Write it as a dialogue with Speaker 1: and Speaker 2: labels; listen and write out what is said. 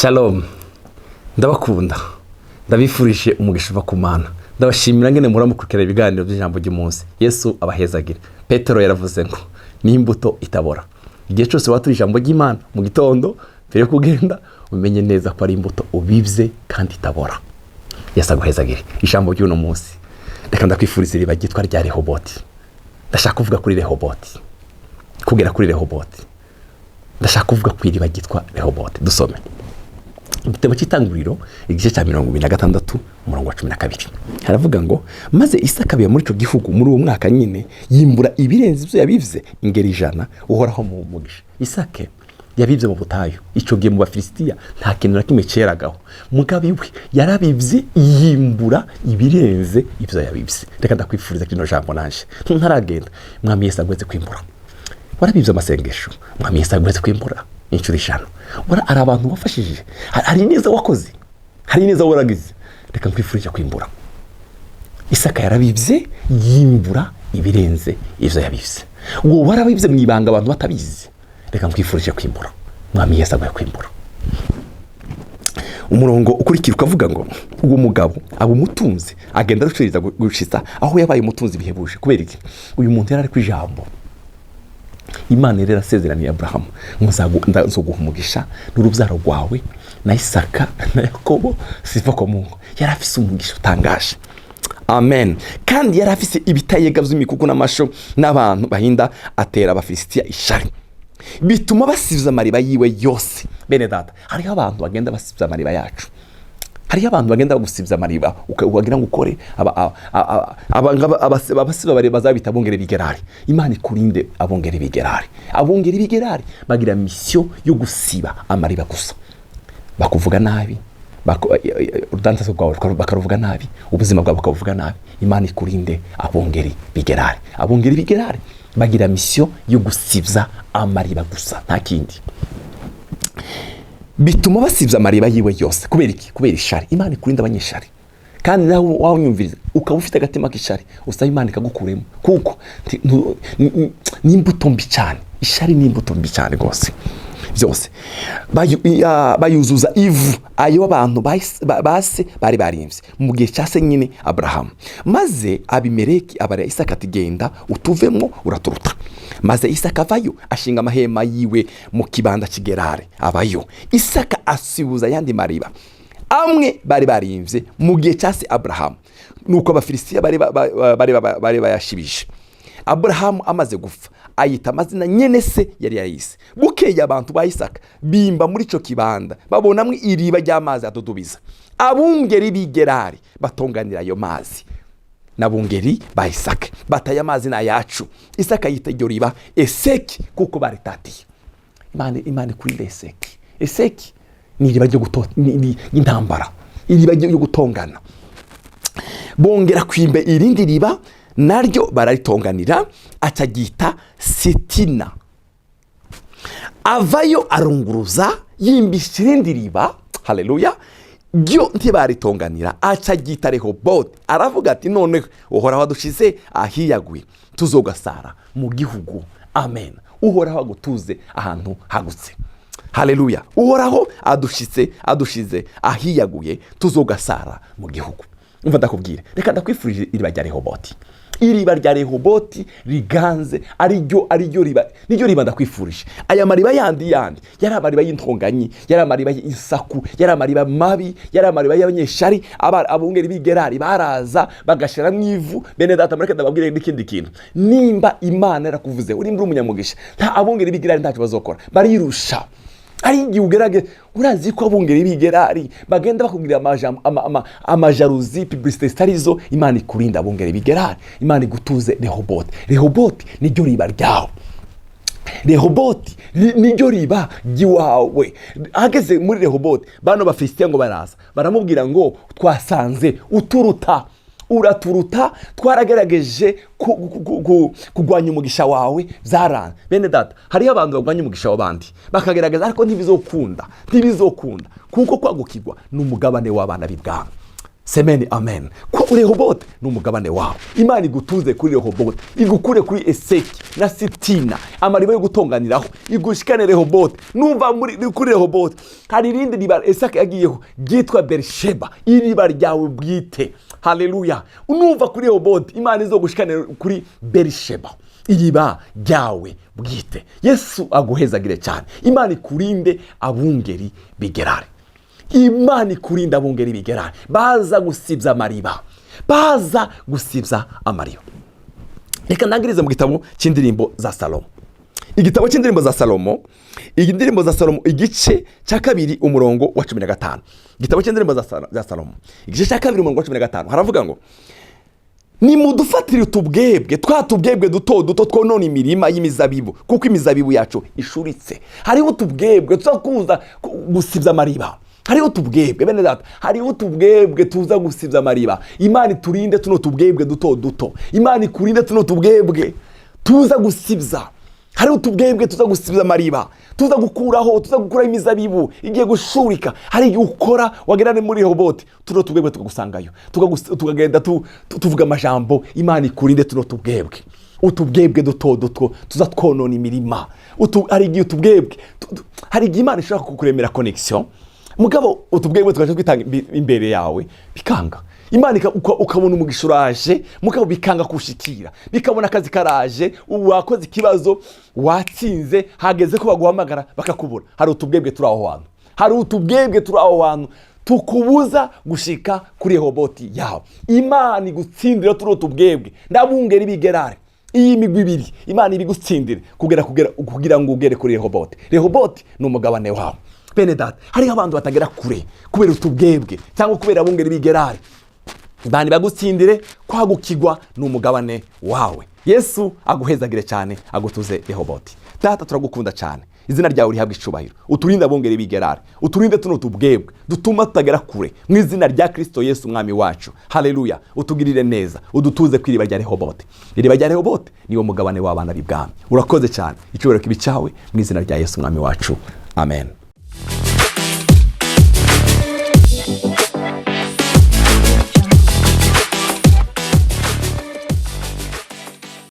Speaker 1: Shalom, ndabakunda, ndabifurije umugisha uva ku Mana, ndabashimira ngene muramukurikira ibiganiro by'Ijambo ry'Umunsi. Yesu abahezagire. Petero yaravuze ngo n'imbuto itabora. Igihe cyose waturi Ijambo ry'Imana mu gitondo mbere kugenda umenye neza ko ari imbuto ubivye kandi itabora. Yesu aguhezagire. Ijambo ry'uno munsi reka ndakwifuriza iriba ryitwa rya Rehoboth. Ndashaka kuvuga kuri Rehoboth. Kugera kuri Rehoboth. Ndashaka kuvuga ku iriba ryitwa Rehoboth. Dusome igitabo cy'itanguriro igice cya 26 umurongo wa 12. Haravuga ngo maze Isaka biya muri ico gihugu muri uwo mwaka nyine yimbura ibirenze ibyo yabivye ingeri 100 uhoraho mu mugisha. Isaka yabivye mu butayu ico gihe mu Bafilisitiya nta kintu na kimwe ceragaho. Mugabe we yarabivye yimbura ibirenze ibyo yabivye. Reka ndakwifuriza kino jambo nanje ntaragenda mwami Yesu agweze kwimbura. Warabivye amasengesho mwami Yesu agweze kwimbura inshuro 5. Wara ari abantu bafashije, hari neza wakoze, hari neza waragize. Reka nkwifurije kwimbura. Isaka yarabivye yimbura ibirenze ivyo yabivye. Uwo warabivye mwibanga abantu batabizi. Reka nkwifurije kwimbura. Mwami Yesu agwe kwimbura. Umurongo ukurikira ukavuga ngo uwo mugabo abumutunze agenda ruciriza gushitsa aho yabaye umutunzi bihebuje. Kubera iki? Uyu muntu yarari ku ijambo. Imana rero asezeraniye Abrahamu nzoguha umugisha n'urubyaro rwawe na Isaka na Yakobo siva ko Mungu yarafise umugisha utangaje. Amen. Kandi yarafise ibitayega by'imikuku n'amasho n'abantu bahinda atera Abafilisitiya ishari bituma basivza amariba yiwe yose. Bene data, hariho abantu bagenda basivza amariba yacu. Hariho abantu bagenda gusivza amariba ukagira ngo ukore abasiba bari bazabita abongere bigerari. Imana ikurinde abongere bigerari. Abongere bigerari bagira mission yo gusiba amariba gusa. Bakuvuga nabi, urudandazo rwawe bakaruvuga nabi, ubuzima bwawe bakavuga nabi. Imana ikurinde abongere bigerari. Abongere bigerari bagira mission yo gusivza amariba gusa nta kindi. Bituma basivza amariba yiwe yose. Kubera iki? Kubera ishari. Imana ikurinda abanyeshari. Kandi nawe wanyumviriza ukaba ufite agatima k'ishari usaba Imana ikagukuremo. Kuko ni imbuto mbi cyane. Ishari ni imbuto mbi cyane gose. Byose bayuzuza ivu ayo abantu base bari barimvye mu gihe cyase nyine Abraham. Maze Abimeleki abara Isaka ati genda utuvemwo uraturuta. Maze Isaka avayo ashinga amahema yiwe mu kibanda kigerare abayo. Isaka asibuza yandi mariba amwe bari barimvye mu gihe cyase Abraham. Nuko Abafilisitiya bari bayashibije. Abraham amaze gupfa ayita amazina nyene se yari yayise. Bukeye abantu ba Isaka bimba muri ico kibanda babonamwe iriba ry'amazi adodobiza. Abungeri bigerari batonganira ayo mazi. Nabungeri ba Isaka bataya amazi na yacu. Isaka yita iryo riba Eseki kuko baritatiye. Imana kuri Eseki. Eseki ni iriba ryo intambara. Iriba ryo gutongana. Bongera kwimbe irindi riba naryo bararitonganira acagita Sitina. Avayo arunguruza yimbisha irindi riba. Haleluya. Ryo ntibaritonganira acagita Rehoboth. Aravuga ati none uhoraho adushize ahiyaguye tuzogasara mu gihugu. Amen. Uhoraho agutuze ahantu hagutse. Haleluya. Uhoraho adushize ahiyaguye tuzogasara mu gihugu. Umva ndakubwire. Reka ndakwifurije iriba rya Rehoboth. Iriba rya Rehoboth riganze ariryo riba niryo riba ndakwifurije. Aya mariba yandi yari amariba y'intonganyi, yari amariba y'insaku, yari amariba mabi, yari amariba y'abanyeshari. Abungeri bigerari baraza bagashira mwivu. Bene data mureke ndababwire n'ikindi kintu. Nimba Imana yarakuvuze uri muri umunyamugisha nta abungeri bigerari ntacyo bazokora, barirusha. Ari igihe ugerage urazi ko abungeri bigerari bagenda bakubwira amajaruzi publicité starizo. Imana ikurinda abungeri bigerari. Imana igutuze Rehoboth. Rehoboth niryo riba ryawe. Rehoboth niryo riba giwawe. Ageze muri Rehoboth bano Bafilisitiya ngo baraza baramubwira ngo twasanze uraturuta twaragerageje kugwanya umugisha wawe zarana. Bene data, hari abantu bagwanya umugisha w'abandi bakagerageza ariko ntibizokunda kuko kwagukirwa n'umugabane w'abana b'ibwami. semeni amen. Ko Rehoboth ni umugabane wawe. Imana igutuze kuri Rehoboth, igukure kuri Eseki na Sitina, amariba yo gutonganiraho, igushikane Rehoboth. Numva kuri Rehoboth hari irindi riba Eseki yagiyeho ryitwa Berisheba, iriba ryawe bwite. Haleluya. Numva kuri Rehoboth Imana izogushikane kuri Berisheba, iriba ryawe bwite. Yesu aguhezagire cyane. Imana ikurinde abungeri bigerare. Imana ikurinda abungeri bigerare baza gusibya amariba, baza gusibya amariba. Reka ndangirize mu gitabo cy'indirimbo za Salomo. Igitabo cy'indirimbo za Salomo, indirimbo za Salomo igice cya 2 umurongo wa 15. Igitabo cy'indirimbo za Salomo igice cya 2 umurongo wa 15 haravuga ngo nimudufatire utubwebwe, twatubwebwe duto twonona imirima y'imizabibu, kuko imizabibu yacu ishuritse. Hariho utubwebwe tuzakuza gusibya amariba. Hariho tubwebwe bene data, hariho tubwebwe tuza gusibya amariba. Imana iturinde tuno tubwebwe duto. Imana ikurinde tuno tubwebwe tuza gusibya. Hariho tubwebwe tuza gusibya amariba, tuza gukuraho imizabibu igiye gushurika. Hari igihe ukora wagerane muri Rehoboth, tuno tubwebwe tukagusangayo, tukagenda tuvuga amajambo. Imana ikurinde tuno tubwebwe, utubwebwe duto tuza twonona imirima. Hari igihe utubwebwe, hari igihe Imana ishaka kukuremera connection, mugabo utubwebwe tukaje kwitanga imbere yawe bikanga. Imana ukabona umugisha uraje, mugabo bikanga kushikira, bikabona akazi karaje, wakoze ikibazo watsinze, hageze ko baguhamagara bakakubura. Hari utubwebwe turi aho hantu, tukubuza gushika kuri Rehoboth yawe. Imana igutsindira turi utubwebwe ndabungeri bigerare. Iyi migwi ibiri Imana ibigutsindire kugira ngo ugere kuri Rehoboth. Rehoboth ni umugabane wawe. Bene data, hariho abantu batagera kure kubera utubwebwe cyangwa kubera abungeri bigerare. Bani bagutsindire kwagukigwa n'umugabane wawe. Yesu aguhezagire cyane, agutuze Rehoboth. Data turagukunda cyane, izina ryawe rihabwa icubahiro. Uturinde abungeri bigerare, uturinde tuno tubwebwe dutuma tutagera kure, mu izina rya Kristo Yesu umwami wacu. Haleluya. Utugirire neza, udutuze kwiriba rya Rehoboth. Iriba rya Rehoboth niwo mugabane w'abana b'ibwami. Urakoze cyane, icyubahiro kibi cyawe, mu izina rya Yesu umwami wacu. Amen.